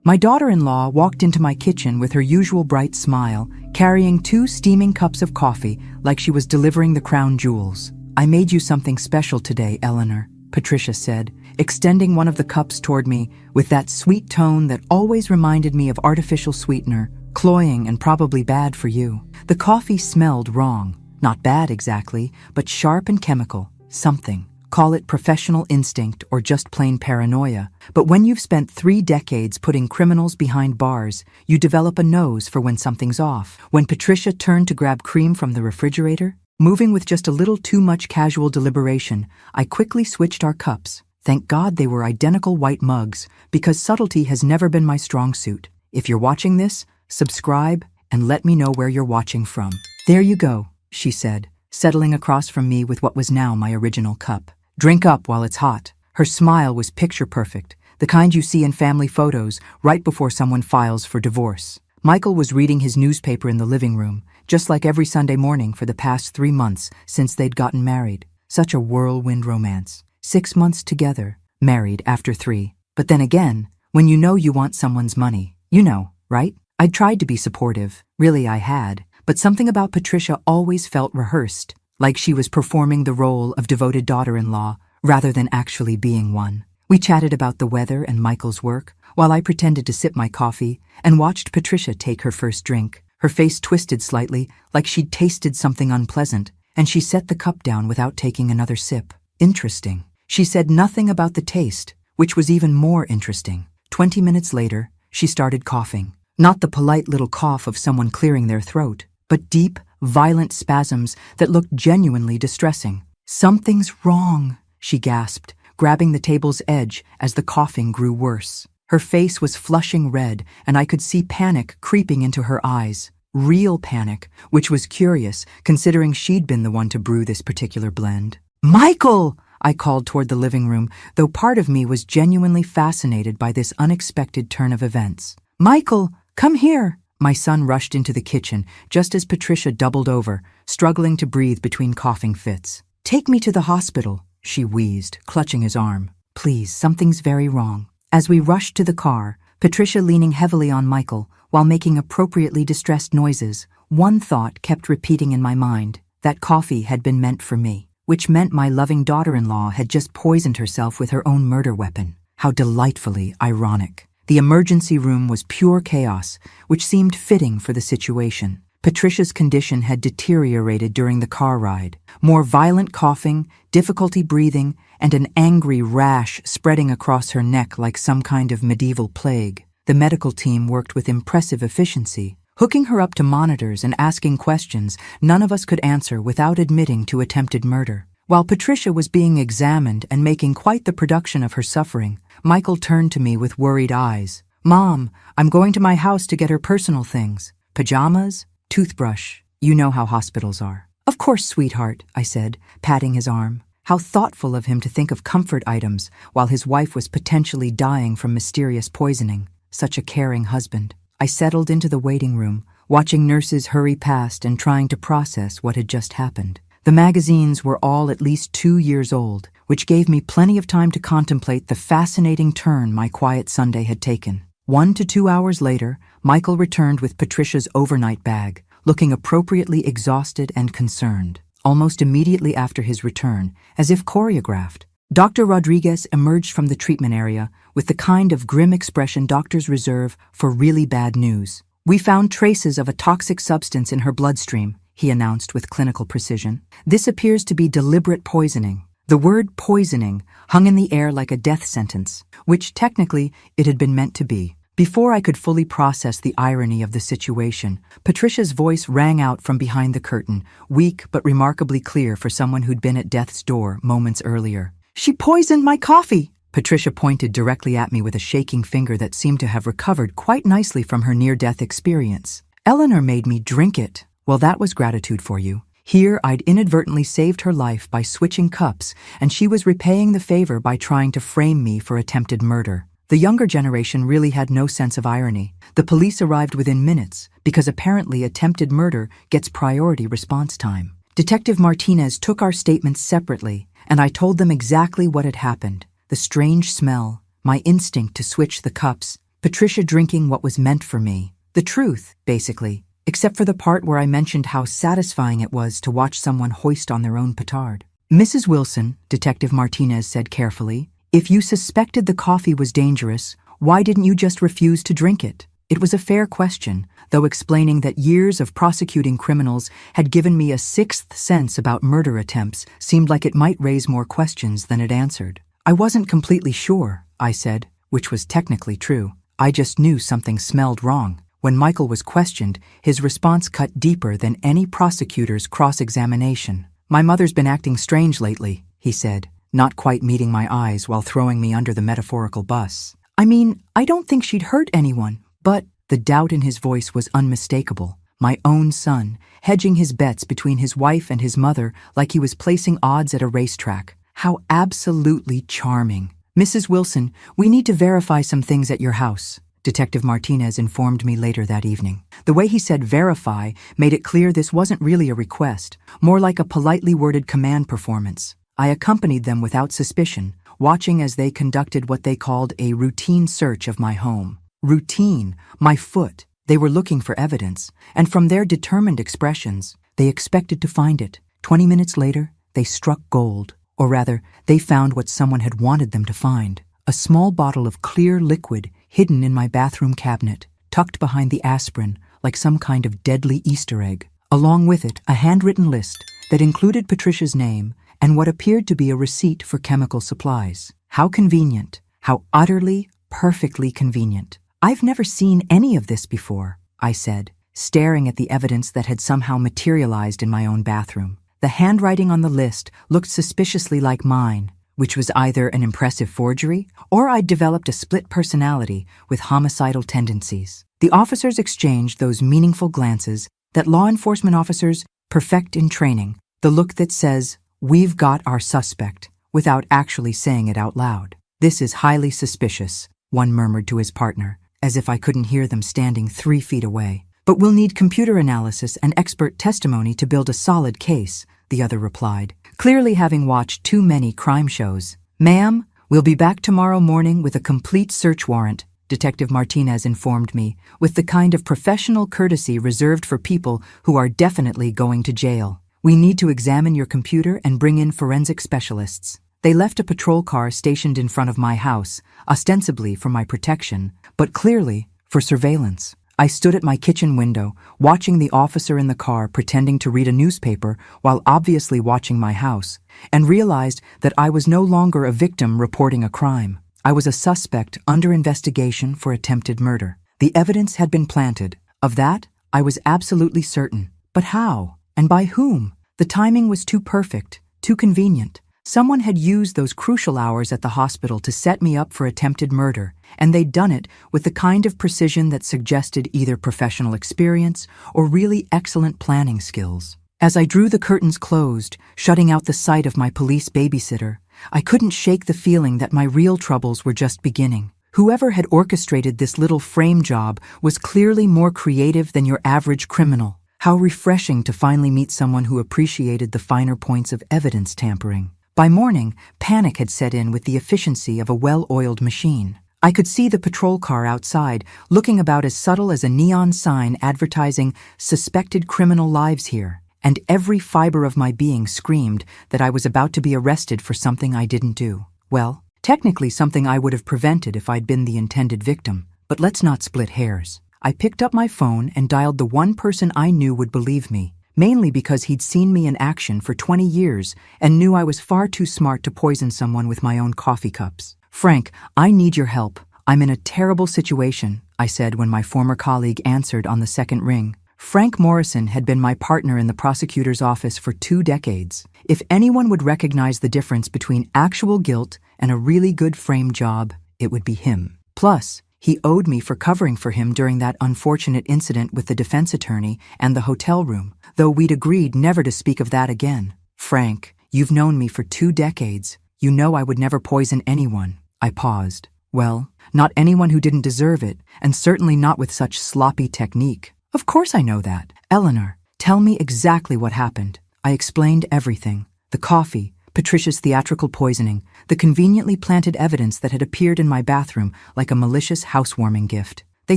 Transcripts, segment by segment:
My daughter-in-law walked into my kitchen with her usual bright smile, carrying 2 steaming cups of coffee like she was delivering the crown jewels. "I made you something special today, Eleanor," Patricia said, extending one of the cups toward me with that sweet tone that always reminded me of artificial sweetener, cloying and probably bad for you. The coffee smelled wrong. Not bad exactly, but sharp and chemical. Something. Call it professional instinct or just plain paranoia. But when you've spent 3 decades putting criminals behind bars, you develop a nose for when something's off. When Patricia turned to grab cream from the refrigerator, moving with just a little too much casual deliberation, I quickly switched our cups. Thank God they were identical white mugs, because subtlety has never been my strong suit. If you're watching this, subscribe and let me know where you're watching from. "There you go," she said, settling across from me with what was now my original cup. "Drink up while it's hot." Her smile was picture perfect, the kind you see in family photos right before someone files for divorce. Michael was reading his newspaper in the living room, just like every Sunday morning for the past 3 months since they'd gotten married. Such a whirlwind romance. 6 months together, married after 3. But then again, when you know you want someone's money, you know, right? I'd tried to be supportive, really I had, but something about Patricia always felt rehearsed, like she was performing the role of devoted daughter-in-law rather than actually being one. We chatted about the weather and Michael's work, while I pretended to sip my coffee and watched Patricia take her first drink. Her face twisted slightly, like she'd tasted something unpleasant, and she set the cup down without taking another sip. Interesting. She said nothing about the taste, which was even more interesting. 20 minutes later, she started coughing. Not the polite little cough of someone clearing their throat, but deep, violent spasms that looked genuinely distressing. "Something's wrong," she gasped, grabbing the table's edge as the coughing grew worse. Her face was flushing red, and I could see panic creeping into her eyes. Real panic, which was curious, considering she'd been the one to brew this particular blend. "Michael!" I called toward the living room, though part of me was genuinely fascinated by this unexpected turn of events. "Michael, come here!" My son rushed into the kitchen, just as Patricia doubled over, struggling to breathe between coughing fits. "Take me to the hospital," she wheezed, clutching his arm. "Please, something's very wrong." As we rushed to the car, Patricia leaning heavily on Michael, while making appropriately distressed noises, one thought kept repeating in my mind: that coffee had been meant for me, which meant my loving daughter-in-law had just poisoned herself with her own murder weapon. How delightfully ironic. The emergency room was pure chaos, which seemed fitting for the situation. Patricia's condition had deteriorated during the car ride. More violent coughing, difficulty breathing, and an angry rash spreading across her neck like some kind of medieval plague. The medical team worked with impressive efficiency, hooking her up to monitors and asking questions none of us could answer without admitting to attempted murder. While Patricia was being examined and making quite the production of her suffering, Michael turned to me with worried eyes. "Mom, I'm going to my house to get her personal things. Pajamas, toothbrush. You know how hospitals are." "Of course, sweetheart," I said, patting his arm. How thoughtful of him to think of comfort items while his wife was potentially dying from mysterious poisoning. Such a caring husband. I settled into the waiting room, watching nurses hurry past and trying to process what had just happened. The magazines were all at least 2 years old, which gave me plenty of time to contemplate the fascinating turn my quiet Sunday had taken. 1 to 2 hours later, Michael returned with Patricia's overnight bag, looking appropriately exhausted and concerned. Almost immediately after his return, as if choreographed, Dr. Rodriguez emerged from the treatment area with the kind of grim expression doctors reserve for really bad news. "We found traces of a toxic substance in her bloodstream," he announced with clinical precision. "This appears to be deliberate poisoning." The word poisoning hung in the air like a death sentence, which technically it had been meant to be. Before I could fully process the irony of the situation, Patricia's voice rang out from behind the curtain, weak but remarkably clear for someone who'd been at death's door moments earlier. "She poisoned my coffee!" Patricia pointed directly at me with a shaking finger that seemed to have recovered quite nicely from her near-death experience. "Eleanor made me drink it." "Well, that was gratitude for you." Here I'd inadvertently saved her life by switching cups, and she was repaying the favor by trying to frame me for attempted murder. The younger generation really had no sense of irony. The police arrived within minutes, because apparently attempted murder gets priority response time. Detective Martinez took our statements separately, and I told them exactly what had happened. The strange smell, my instinct to switch the cups, Patricia drinking what was meant for me. The truth, basically, except for the part where I mentioned how satisfying it was to watch someone hoist on their own petard. Mrs. Wilson, Detective Martinez said carefully, if you suspected the coffee was dangerous, why didn't you just refuse to drink it? It was a fair question, though explaining that years of prosecuting criminals had given me a sixth sense about murder attempts seemed like it might raise more questions than it answered. I wasn't completely sure, I said, which was technically true. I just knew something smelled wrong. When Michael was questioned, his response cut deeper than any prosecutor's cross-examination. My mother's been acting strange lately, he said, not quite meeting my eyes while throwing me under the metaphorical bus. I mean, I don't think she'd hurt anyone, but the doubt in his voice was unmistakable. My own son, hedging his bets between his wife and his mother like he was placing odds at a racetrack. How absolutely charming. Mrs. Wilson, we need to verify some things at your house, Detective Martinez informed me later that evening. The way he said verify made it clear this wasn't really a request, more like a politely worded command performance. I accompanied them without suspicion, watching as they conducted what they called a routine search of my home. Routine, my foot. They were looking for evidence, and from their determined expressions, they expected to find it. 20 minutes later, they struck gold. Or rather, they found what someone had wanted them to find. A small bottle of clear liquid hidden in my bathroom cabinet, tucked behind the aspirin like some kind of deadly Easter egg. Along with it, a handwritten list that included Patricia's name and what appeared to be a receipt for chemical supplies. How convenient. How utterly, perfectly convenient. I've never seen any of this before, I said, staring at the evidence that had somehow materialized in my own bathroom. The handwriting on the list looked suspiciously like mine, which was either an impressive forgery or I'd developed a split personality with homicidal tendencies. The officers exchanged those meaningful glances that law enforcement officers perfect in training, the look that says, "We've got our suspect," without actually saying it out loud. "This is highly suspicious," one murmured to his partner, as if I couldn't hear them standing 3 feet away. "But we'll need computer analysis and expert testimony to build a solid case," the other replied, clearly having watched too many crime shows. "Ma'am, we'll be back tomorrow morning with a complete search warrant," Detective Martinez informed me, with the kind of professional courtesy reserved for people who are definitely going to jail. "We need to examine your computer and bring in forensic specialists." They left a patrol car stationed in front of my house, ostensibly for my protection, but clearly for surveillance. I stood at my kitchen window, watching the officer in the car pretending to read a newspaper while obviously watching my house, and realized that I was no longer a victim reporting a crime. I was a suspect under investigation for attempted murder. The evidence had been planted. Of that, I was absolutely certain. But how? And by whom? The timing was too perfect, too convenient. Someone had used those crucial hours at the hospital to set me up for attempted murder, and they'd done it with the kind of precision that suggested either professional experience or really excellent planning skills. As I drew the curtains closed, shutting out the sight of my police babysitter, I couldn't shake the feeling that my real troubles were just beginning. Whoever had orchestrated this little frame job was clearly more creative than your average criminal. How refreshing to finally meet someone who appreciated the finer points of evidence tampering. By morning, panic had set in with the efficiency of a well-oiled machine. I could see the patrol car outside, looking about as subtle as a neon sign advertising "Suspected criminal lives here," and every fiber of my being screamed that I was about to be arrested for something I didn't do. Well, technically something I would have prevented if I'd been the intended victim, but let's not split hairs. I picked up my phone and dialed the one person I knew would believe me, mainly because he'd seen me in action for 20 years and knew I was far too smart to poison someone with my own coffee cups. "Frank, I need your help. I'm in a terrible situation," I said when my former colleague answered on the second ring. Frank Morrison had been my partner in the prosecutor's office for 2 decades. If anyone would recognize the difference between actual guilt and a really good frame job, it would be him. Plus, he owed me for covering for him during that unfortunate incident with the defense attorney and the hotel room, though we'd agreed never to speak of that again. "Frank, you've known me for 2 decades. You know I would never poison anyone." I paused. "Well, not anyone who didn't deserve it, and certainly not with such sloppy technique." "Of course I know that. Eleanor, tell me exactly what happened." I explained everything. The coffee, Patricia's theatrical poisoning, the conveniently planted evidence that had appeared in my bathroom like a malicious housewarming gift. They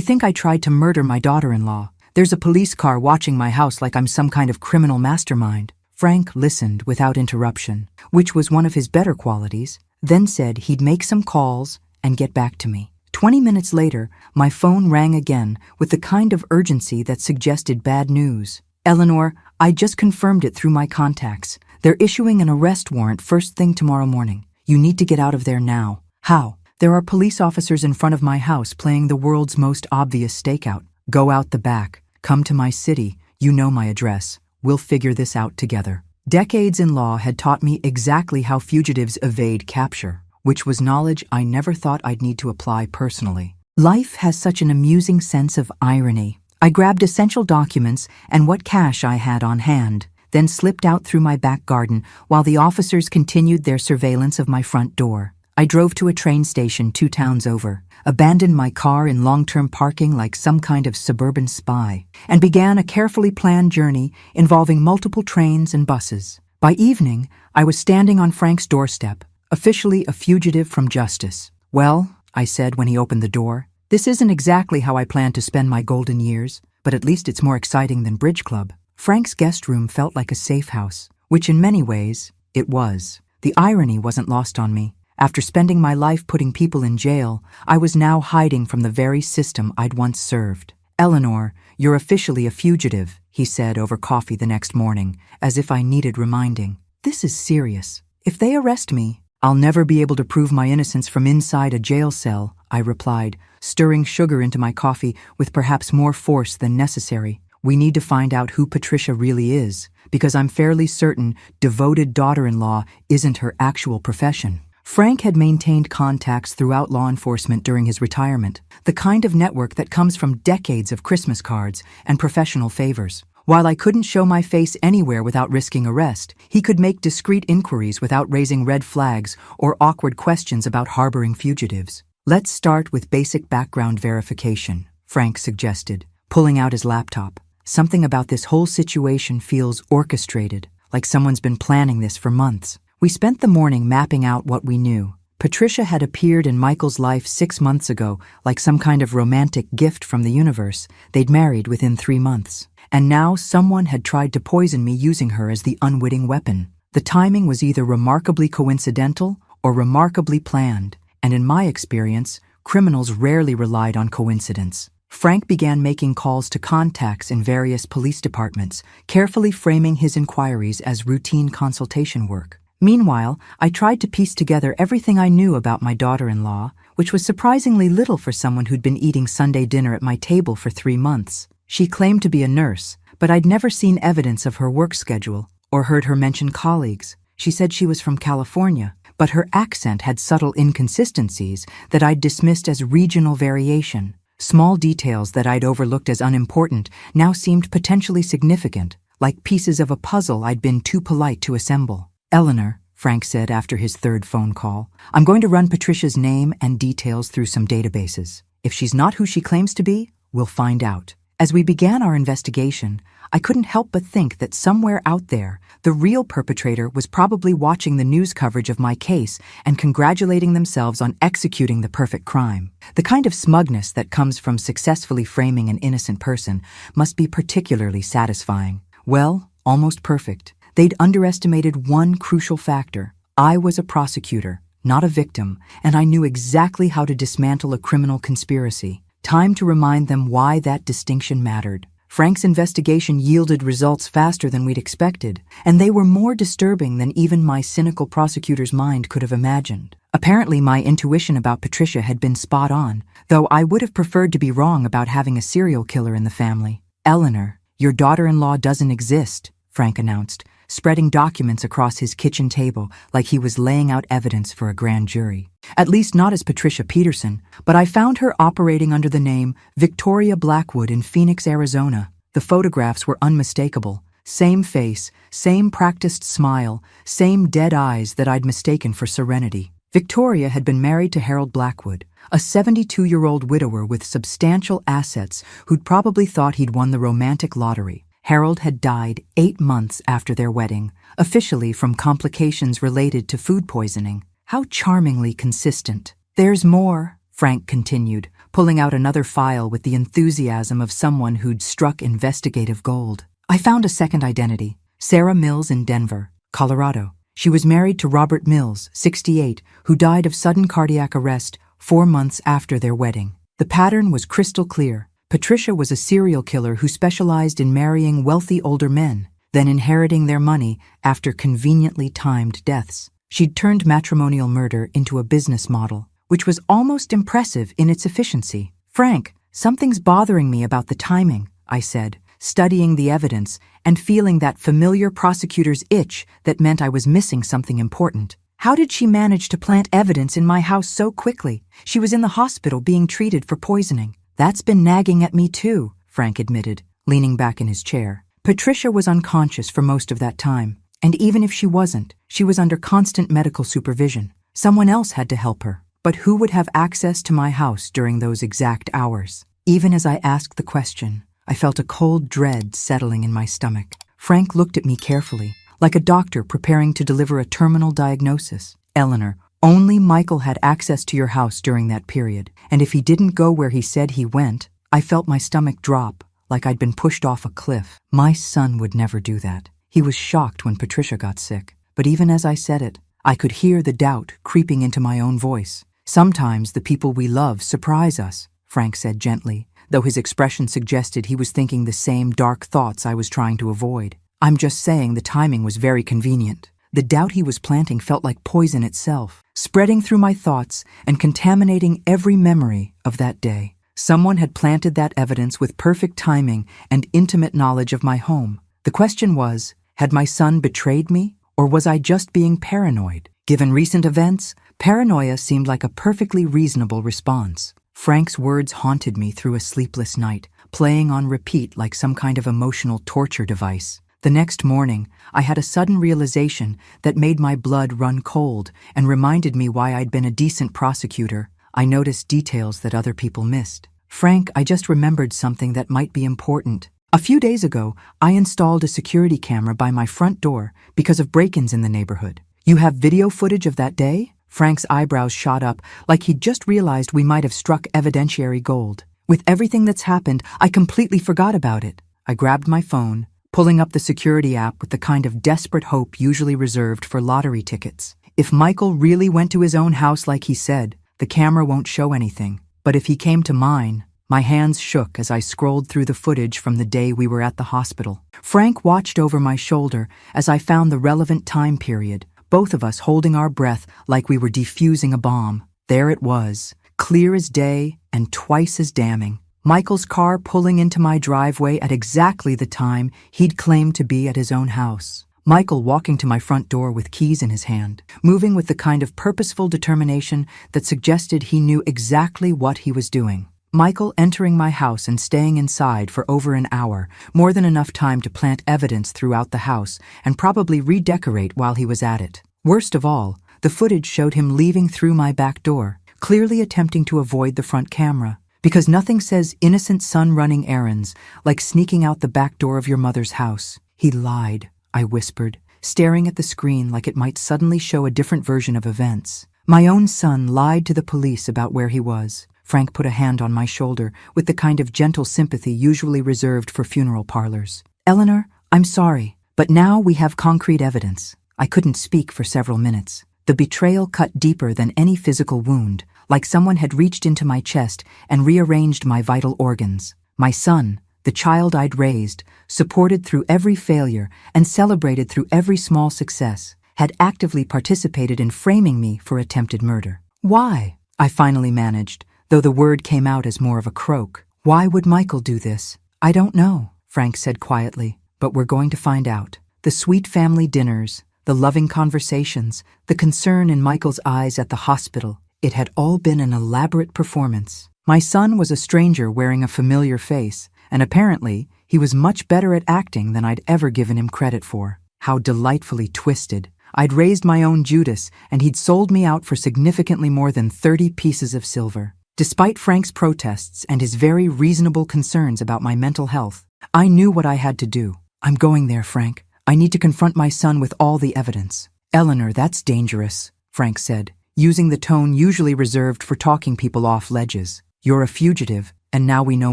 think I tried to murder my daughter-in-law. There's a police car watching my house like I'm some kind of criminal mastermind. Frank listened without interruption, which was one of his better qualities, then said he'd make some calls and get back to me. 20 minutes later, my phone rang again with the kind of urgency that suggested bad news. Eleanor, I just confirmed it through my contacts. They're issuing an arrest warrant first thing tomorrow morning. You need to get out of there now. How? There are police officers in front of my house playing the world's most obvious stakeout. Go out the back. Come to my city. You know my address. We'll figure this out together. Decades in law had taught me exactly how fugitives evade capture, which was knowledge I never thought I'd need to apply personally. Life has such an amusing sense of irony. I grabbed essential documents and what cash I had on hand, then slipped out through my back garden while the officers continued their surveillance of my front door. I drove to a train station 2 towns over, abandoned my car in long-term parking like some kind of suburban spy, and began a carefully planned journey involving multiple trains and buses. By evening, I was standing on Frank's doorstep, officially a fugitive from justice. Well, I said when he opened the door, this isn't exactly how I planned to spend my golden years, but at least it's more exciting than Bridge Club. Frank's guest room felt like a safe house, which in many ways, it was. The irony wasn't lost on me. After spending my life putting people in jail, I was now hiding from the very system I'd once served. Eleanor, you're officially a fugitive, he said over coffee the next morning, as if I needed reminding. This is serious. If they arrest me, I'll never be able to prove my innocence from inside a jail cell, I replied, stirring sugar into my coffee with perhaps more force than necessary. We need to find out who Patricia really is, because I'm fairly certain devoted daughter-in-law isn't her actual profession. Frank had maintained contacts throughout law enforcement during his retirement, the kind of network that comes from decades of Christmas cards and professional favors. While I couldn't show my face anywhere without risking arrest, he could make discreet inquiries without raising red flags or awkward questions about harboring fugitives. Let's start with basic background verification, Frank suggested, pulling out his laptop. Something about this whole situation feels orchestrated, like someone's been planning this for months. We spent the morning mapping out what we knew. Patricia had appeared in Michael's life 6 months ago, like some kind of romantic gift from the universe. They'd married within 3 months. And now someone had tried to poison me using her as the unwitting weapon. The timing was either remarkably coincidental or remarkably planned, and in my experience, criminals rarely relied on coincidence. Frank began making calls to contacts in various police departments, carefully framing his inquiries as routine consultation work. Meanwhile, I tried to piece together everything I knew about my daughter-in-law, which was surprisingly little for someone who'd been eating Sunday dinner at my table for 3 months. She claimed to be a nurse, but I'd never seen evidence of her work schedule or heard her mention colleagues. She said she was from California, but her accent had subtle inconsistencies that I'd dismissed as regional variation. Small details that I'd overlooked as unimportant now seemed potentially significant, like pieces of a puzzle I'd been too polite to assemble. Eleanor, Frank said after his 3rd phone call, I'm going to run Patricia's name and details through some databases. If she's not who she claims to be, we'll find out. As we began our investigation, I couldn't help but think that somewhere out there, the real perpetrator was probably watching the news coverage of my case and congratulating themselves on executing the perfect crime. The kind of smugness that comes from successfully framing an innocent person must be particularly satisfying. Well, almost perfect. They'd underestimated one crucial factor. I was a prosecutor, not a victim, and I knew exactly how to dismantle a criminal conspiracy. Time to remind them why that distinction mattered. Frank's investigation yielded results faster than we'd expected, and they were more disturbing than even my cynical prosecutor's mind could have imagined. Apparently, my intuition about Patricia had been spot on, though I would have preferred to be wrong about having a serial killer in the family. Eleanor, your daughter-in-law doesn't exist, Frank announced, spreading documents across his kitchen table like he was laying out evidence for a grand jury. At least not as Patricia Peterson, but I found her operating under the name Victoria Blackwood in Phoenix, Arizona. The photographs were unmistakable. Same face, same practiced smile, same dead eyes that I'd mistaken for serenity. Victoria had been married to Harold Blackwood, a 72-year-old widower with substantial assets who'd probably thought he'd won the romantic lottery. Harold had died 8 months after their wedding, officially from complications related to food poisoning. How charmingly consistent. "There's more," Frank continued, pulling out another file with the enthusiasm of someone who'd struck investigative gold. "I found a second identity. Sarah Mills in Denver, Colorado. She was married to Robert Mills, 68, who died of sudden cardiac arrest 4 months after their wedding. The pattern was crystal clear. Patricia was a serial killer who specialized in marrying wealthy older men, then inheriting their money after conveniently timed deaths. She'd turned matrimonial murder into a business model, which was almost impressive in its efficiency. "Frank, something's bothering me about the timing," I said, studying the evidence and feeling that familiar prosecutor's itch that meant I was missing something important. "How did she manage to plant evidence in my house so quickly? She was in the hospital being treated for poisoning." "That's been nagging at me too," Frank admitted, leaning back in his chair. "Patricia was unconscious for most of that time, and even if she wasn't, she was under constant medical supervision. Someone else had to help her. But who would have access to my house during those exact hours?" Even as I asked the question, I felt a cold dread settling in my stomach. Frank looked at me carefully, like a doctor preparing to deliver a terminal diagnosis. "Eleanor, only Michael had access to your house during that period, and if he didn't go where he said he went," I felt my stomach drop, like I'd been pushed off a cliff. My son would never do that. He was shocked when Patricia got sick, but even as I said it, I could hear the doubt creeping into my own voice. "Sometimes the people we love surprise us," Frank said gently, though his expression suggested he was thinking the same dark thoughts I was trying to avoid. "I'm just saying the timing was very convenient." The doubt he was planting felt like poison itself, spreading through my thoughts and contaminating every memory of that day. Someone had planted that evidence with perfect timing and intimate knowledge of my home. The question was, had my son betrayed me, or was I just being paranoid? Given recent events, paranoia seemed like a perfectly reasonable response. Frank's words haunted me through a sleepless night, playing on repeat like some kind of emotional torture device. The next morning, I had a sudden realization that made my blood run cold and reminded me why I'd been a decent prosecutor. I noticed details that other people missed. "Frank, I just remembered something that might be important. A few days ago, I installed a security camera by my front door because of break-ins in the neighborhood. You have video footage of that day?" Frank's eyebrows shot up like he'd just realized we might have struck evidentiary gold. "With everything that's happened, I completely forgot about it." I grabbed my phone, pulling up the security app with the kind of desperate hope usually reserved for lottery tickets. If Michael really went to his own house like he said, the camera won't show anything. But if he came to mine, my hands shook as I scrolled through the footage from the day we were at the hospital. Frank watched over my shoulder as I found the relevant time period, both of us holding our breath like we were defusing a bomb. There it was, clear as day and twice as damning. Michael's car pulling into my driveway at exactly the time he'd claimed to be at his own house. Michael walking to my front door with keys in his hand, moving with the kind of purposeful determination that suggested he knew exactly what he was doing. Michael entering my house and staying inside for over an hour, more than enough time to plant evidence throughout the house and probably redecorate while he was at it. Worst of all, the footage showed him leaving through my back door, clearly attempting to avoid the front camera. Because nothing says innocent son running errands like sneaking out the back door of your mother's house. "He lied," I whispered, staring at the screen like it might suddenly show a different version of events. "My own son lied to the police about where he was." Frank put a hand on my shoulder with the kind of gentle sympathy usually reserved for funeral parlors. "Eleanor, I'm sorry, but now we have concrete evidence." I couldn't speak for several minutes. The betrayal cut deeper than any physical wound, like someone had reached into my chest and rearranged my vital organs. My son, the child I'd raised, supported through every failure and celebrated through every small success, had actively participated in framing me for attempted murder. "Why?" I finally managed, though the word came out as more of a croak. "Why would Michael do this?" "I don't know," Frank said quietly, "but we're going to find out." The sweet family dinners, the loving conversations, the concern in Michael's eyes at the hospital, it had all been an elaborate performance. My son was a stranger wearing a familiar face, and apparently he was much better at acting than I'd ever given him credit for. How delightfully twisted. I'd raised my own Judas, and he'd sold me out for significantly more than 30 pieces of silver. Despite Frank's protests and his very reasonable concerns about my mental health, I knew what I had to do. I'm going there, Frank. I need to confront my son with all the evidence. Eleanor, that's dangerous, Frank said, using the tone usually reserved for talking people off ledges. You're a fugitive, and now we know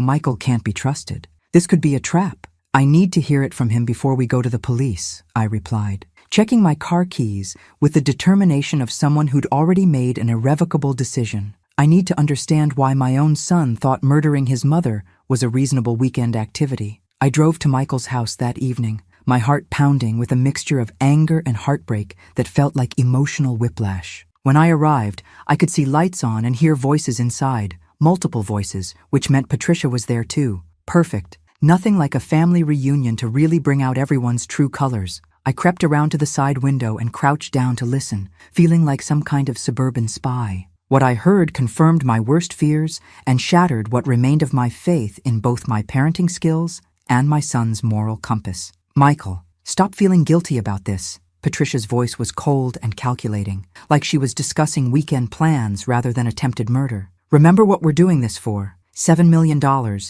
Michael can't be trusted. This could be a trap. I need to hear it from him before we go to the police, I replied, checking my car keys with the determination of someone who'd already made an irrevocable decision. I need to understand why my own son thought murdering his mother was a reasonable weekend activity. I drove to Michael's house that evening, my heart pounding with a mixture of anger and heartbreak that felt like emotional whiplash. When I arrived, I could see lights on and hear voices inside, multiple voices, which meant Patricia was there too. Perfect. Nothing like a family reunion to really bring out everyone's true colors. I crept around to the side window and crouched down to listen, feeling like some kind of suburban spy. What I heard confirmed my worst fears and shattered what remained of my faith in both my parenting skills and my son's moral compass. Michael, stop feeling guilty about this. Patricia's voice was cold and calculating, like she was discussing weekend plans rather than attempted murder. Remember what we're doing this for. $7 million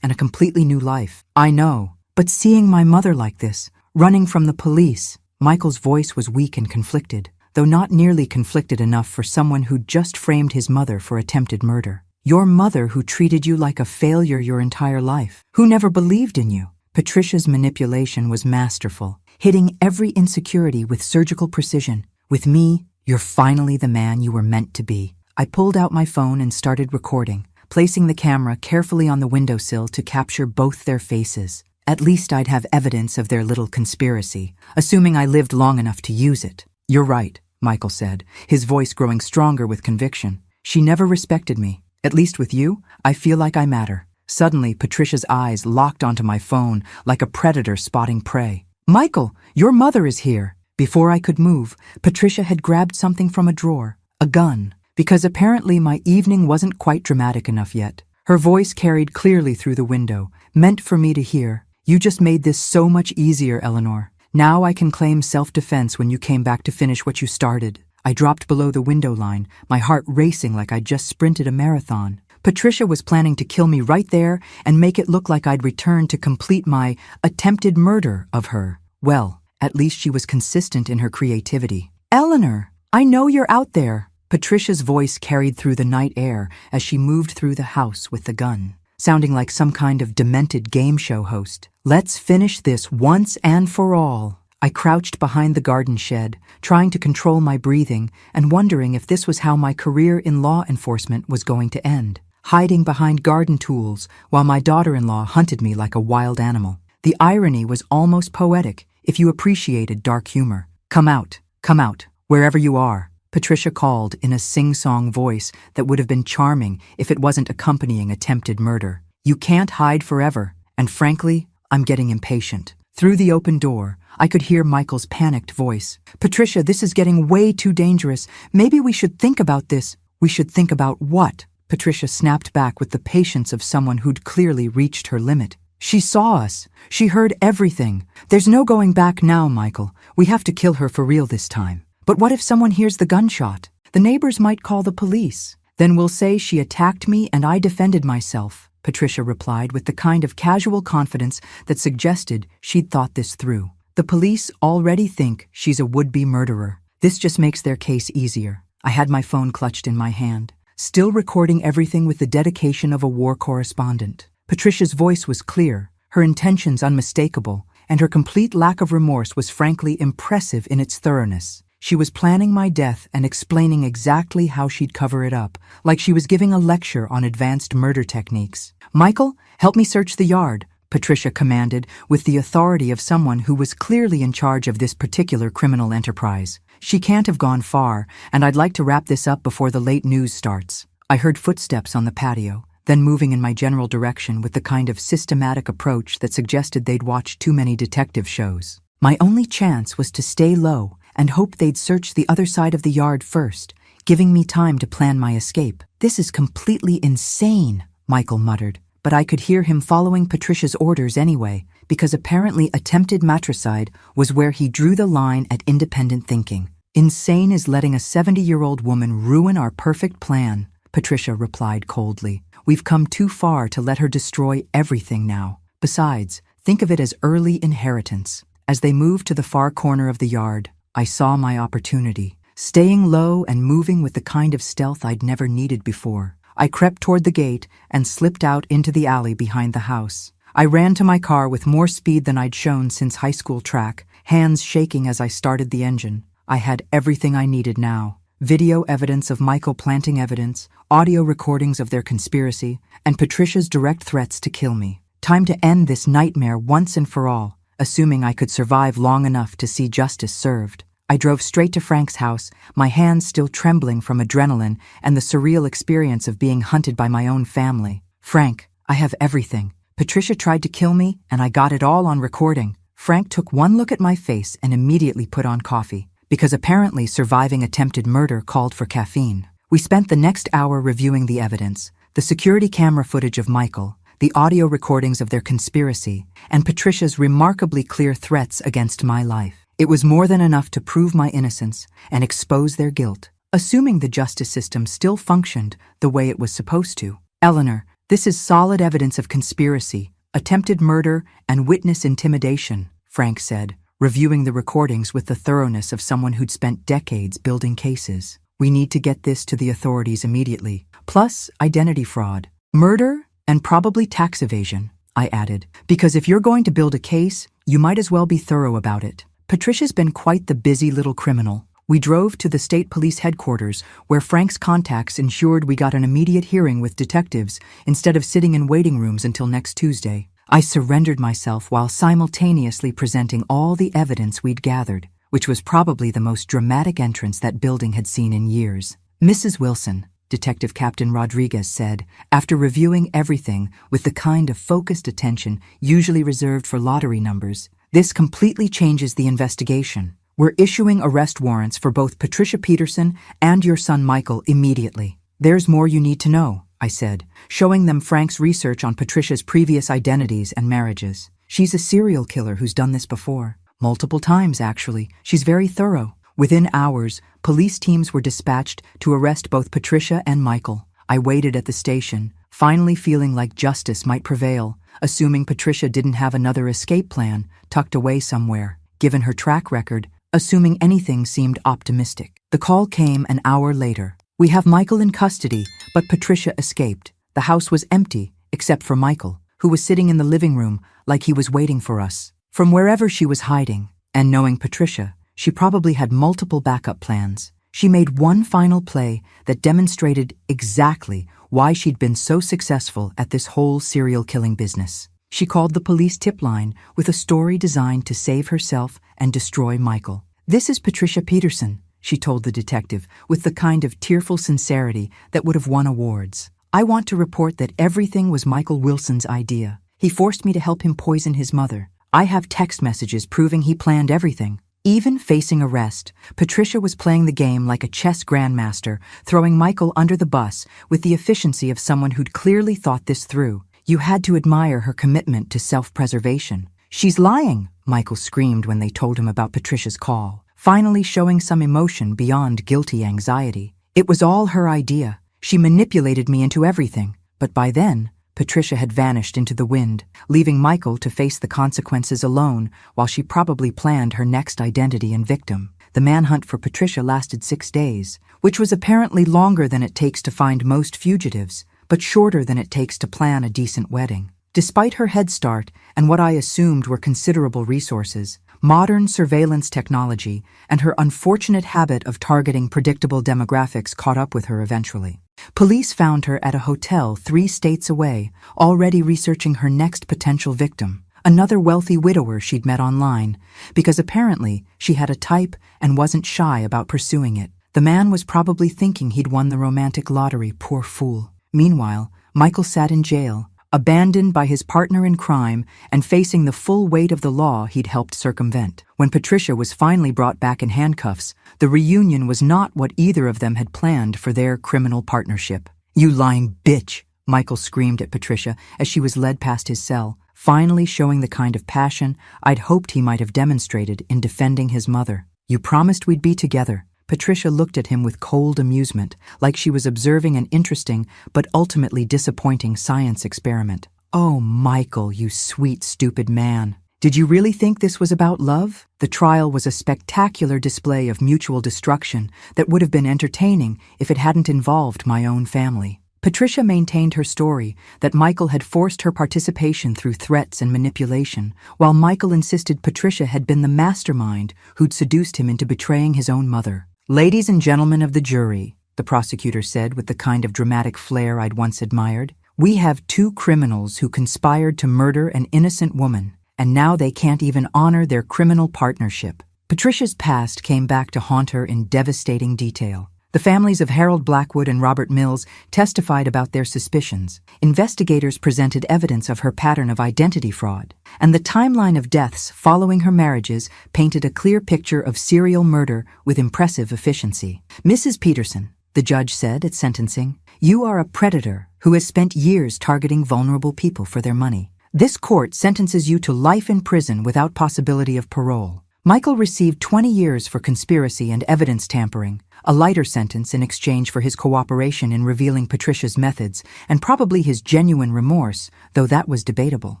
and a completely new life. I know, but seeing my mother like this, running from the police. Michael's voice was weak and conflicted, though not nearly conflicted enough for someone who'd just framed his mother for attempted murder. Your mother who treated you like a failure your entire life, who never believed in you. Patricia's manipulation was masterful, hitting every insecurity with surgical precision. With me, you're finally the man you were meant to be. I pulled out my phone and started recording, placing the camera carefully on the windowsill to capture both their faces. At least I'd have evidence of their little conspiracy, assuming I lived long enough to use it. You're right, Michael said, his voice growing stronger with conviction. She never respected me. At least with you, I feel like I matter. Suddenly, Patricia's eyes locked onto my phone like a predator spotting prey. Michael, your mother is here. Before I could move, Patricia had grabbed something from a drawer, a gun. Because apparently my evening wasn't quite dramatic enough yet. Her voice carried clearly through the window, meant for me to hear. You just made this so much easier, Eleanor. Now I can claim self-defense when you came back to finish what you started. I dropped below the window line, my heart racing like I'd just sprinted a marathon. Patricia was planning to kill me right there and make it look like I'd returned to complete my attempted murder of her. Well, at least she was consistent in her creativity. Eleanor, I know you're out there. Patricia's voice carried through the night air as she moved through the house with the gun, sounding like some kind of demented game show host. Let's finish this once and for all. I crouched behind the garden shed, trying to control my breathing and wondering if this was how my career in law enforcement was going to end, hiding behind garden tools while my daughter-in-law hunted me like a wild animal. The irony was almost poetic if you appreciated dark humor. Come out, wherever you are. Patricia called in a sing-song voice that would have been charming if it wasn't accompanying attempted murder. You can't hide forever, and frankly, I'm getting impatient. Through the open door, I could hear Michael's panicked voice. Patricia, this is getting way too dangerous. Maybe we should think about this. We should think about what? Patricia snapped back with the patience of someone who'd clearly reached her limit. She saw us. She heard everything. There's no going back now, Michael. We have to kill her for real this time. But what if someone hears the gunshot? The neighbors might call the police. Then we'll say she attacked me and I defended myself, Patricia replied with the kind of casual confidence that suggested she'd thought this through. The police already think she's a would-be murderer. This just makes their case easier. I had my phone clutched in my hand, still recording everything with the dedication of a war correspondent. Patricia's voice was clear, her intentions unmistakable, and her complete lack of remorse was frankly impressive in its thoroughness. She was planning my death and explaining exactly how she'd cover it up, like she was giving a lecture on advanced murder techniques. Michael, help me search the yard, Patricia commanded with the authority of someone who was clearly in charge of this particular criminal enterprise. She can't have gone far, and I'd like to wrap this up before the late news starts. I heard footsteps on the patio, then moving in my general direction with the kind of systematic approach that suggested they'd watched too many detective shows. My only chance was to stay low and hope they'd search the other side of the yard first, giving me time to plan my escape. This is completely insane, Michael muttered, but I could hear him following Patricia's orders anyway, because apparently attempted matricide was where he drew the line at independent thinking. Insane is letting a 70-year-old woman ruin our perfect plan, Patricia replied coldly. We've come too far to let her destroy everything now. Besides, Think of it as early inheritance. As they moved to the far corner of the yard, I saw my opportunity. Staying low and moving with the kind of stealth I'd never needed before, I crept toward the gate and slipped out into the alley behind the house. I ran to my car with more speed than I'd shown since high school track, hands shaking as I started the engine. I had everything I needed now. Video evidence of Michael planting evidence, audio recordings of their conspiracy, and Patricia's direct threats to kill me. Time to end this nightmare once and for all, assuming I could survive long enough to see justice served. I drove straight to Frank's house, my hands still trembling from adrenaline and the surreal experience of being hunted by my own family. "Frank, I have everything. Patricia tried to kill me, and I got it all on recording." Frank took one look at my face and immediately put on coffee, because apparently surviving attempted murder called for caffeine. We spent the next hour reviewing the evidence, the security camera footage of Michael, the audio recordings of their conspiracy, and Patricia's remarkably clear threats against my life. It was more than enough to prove my innocence and expose their guilt, assuming the justice system still functioned the way it was supposed to. "Eleanor, this is solid evidence of conspiracy, attempted murder, and witness intimidation," Frank said, reviewing the recordings with the thoroughness of someone who'd spent decades building cases. "We need to get this to the authorities immediately. Plus, identity fraud, murder, and probably tax evasion," I added. "Because if you're going to build a case, you might as well be thorough about it." Patricia's been quite the busy little criminal. We drove to the state police headquarters, where Frank's contacts ensured we got an immediate hearing with detectives instead of sitting in waiting rooms until next Tuesday. I surrendered myself while simultaneously presenting all the evidence we'd gathered, which was probably the most dramatic entrance that building had seen in years. "Mrs. Wilson," Detective Captain Rodriguez said, after reviewing everything with the kind of focused attention usually reserved for lottery numbers, "this completely changes the investigation. We're issuing arrest warrants for both Patricia Peterson and your son Michael immediately." "There's more you need to know," I said, showing them Frank's research on Patricia's previous identities and marriages. "She's a serial killer who's done this before. Multiple times, actually. She's very thorough." Within hours, police teams were dispatched to arrest both Patricia and Michael. I waited at the station, finally feeling like justice might prevail, assuming Patricia didn't have another escape plan tucked away somewhere. Given her track record, assuming anything seemed optimistic. The call came an hour later. "We have Michael in custody, but Patricia escaped." The house was empty, except for Michael, who was sitting in the living room like he was waiting for us. From wherever she was hiding, and knowing Patricia, she probably had multiple backup plans. She made one final play that demonstrated exactly why she'd been so successful at this whole serial killing business. She called the police tip line with a story designed to save herself and destroy Michael. "This is Patricia Peterson," she told the detective with the kind of tearful sincerity that would have won awards. "I want to report that everything was Michael Wilson's idea. He forced me to help him poison his mother. I have text messages proving he planned everything." Even facing arrest, Patricia was playing the game like a chess grandmaster, throwing Michael under the bus with the efficiency of someone who'd clearly thought this through. You had to admire her commitment to self-preservation. "She's lying," Michael screamed when they told him about Patricia's call, finally showing some emotion beyond guilty anxiety. "It was all her idea. She manipulated me into everything." But by then, Patricia had vanished into the wind, leaving Michael to face the consequences alone while she probably planned her next identity and victim. The manhunt for Patricia lasted 6 days, which was apparently longer than it takes to find most fugitives, but shorter than it takes to plan a decent wedding. Despite her head start and what I assumed were considerable resources, modern surveillance technology and her unfortunate habit of targeting predictable demographics caught up with her eventually. Police found her at a hotel 3 states away, already researching her next potential victim, another wealthy widower she'd met online, because apparently she had a type and wasn't shy about pursuing it. The man was probably thinking he'd won the romantic lottery, poor fool. Meanwhile, Michael sat in jail, abandoned by his partner in crime and facing the full weight of the law he'd helped circumvent. When Patricia was finally brought back in handcuffs, the reunion was not what either of them had planned for their criminal partnership. "You lying bitch," Michael screamed at Patricia as she was led past his cell, finally showing the kind of passion I'd hoped he might have demonstrated in defending his mother. "You promised we'd be together." Patricia looked at him with cold amusement, like she was observing an interesting but ultimately disappointing science experiment. Oh, Michael, you sweet, stupid man. Did you really think this was about love? The trial was a spectacular display of mutual destruction that would have been entertaining if it hadn't involved my own family. Patricia maintained her story that Michael had forced her participation through threats and manipulation, while Michael insisted Patricia had been the mastermind who'd seduced him into betraying his own mother. "Ladies and gentlemen of the jury," the prosecutor said with the kind of dramatic flair I'd once admired, "we have two criminals who conspired to murder an innocent woman, and now they can't even honor their criminal partnership." Patricia's past came back to haunt her in devastating detail. The families of Harold Blackwood and Robert Mills testified about their suspicions. Investigators presented evidence of her pattern of identity fraud, and the timeline of deaths following her marriages painted a clear picture of serial murder with impressive efficiency. "Mrs. Peterson," the judge said at sentencing, "you are a predator who has spent years targeting vulnerable people for their money. This court sentences you to life in prison without possibility of parole." Michael received 20 years for conspiracy and evidence tampering, a lighter sentence in exchange for his cooperation in revealing Patricia's methods, and probably his genuine remorse, though that was debatable.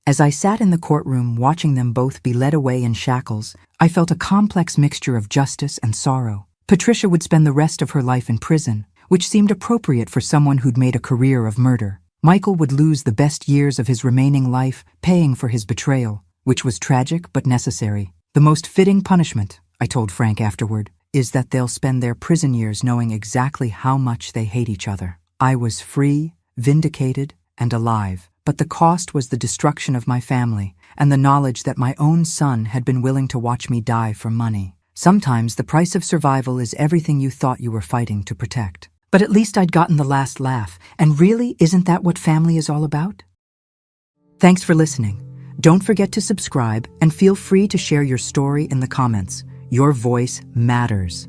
As I sat in the courtroom watching them both be led away in shackles, I felt a complex mixture of justice and sorrow. Patricia would spend the rest of her life in prison, which seemed appropriate for someone who'd made a career of murder. Michael would lose the best years of his remaining life paying for his betrayal, which was tragic but necessary. "The most fitting punishment," I told Frank afterward, "is that they'll spend their prison years knowing exactly how much they hate each other." I was free, vindicated, and alive, but the cost was the destruction of my family and the knowledge that my own son had been willing to watch me die for money. Sometimes the price of survival is everything you thought you were fighting to protect. But at least I'd gotten the last laugh, and really, isn't that what family is all about? Thanks for listening. Don't forget to subscribe and feel free to share your story in the comments. Your voice matters.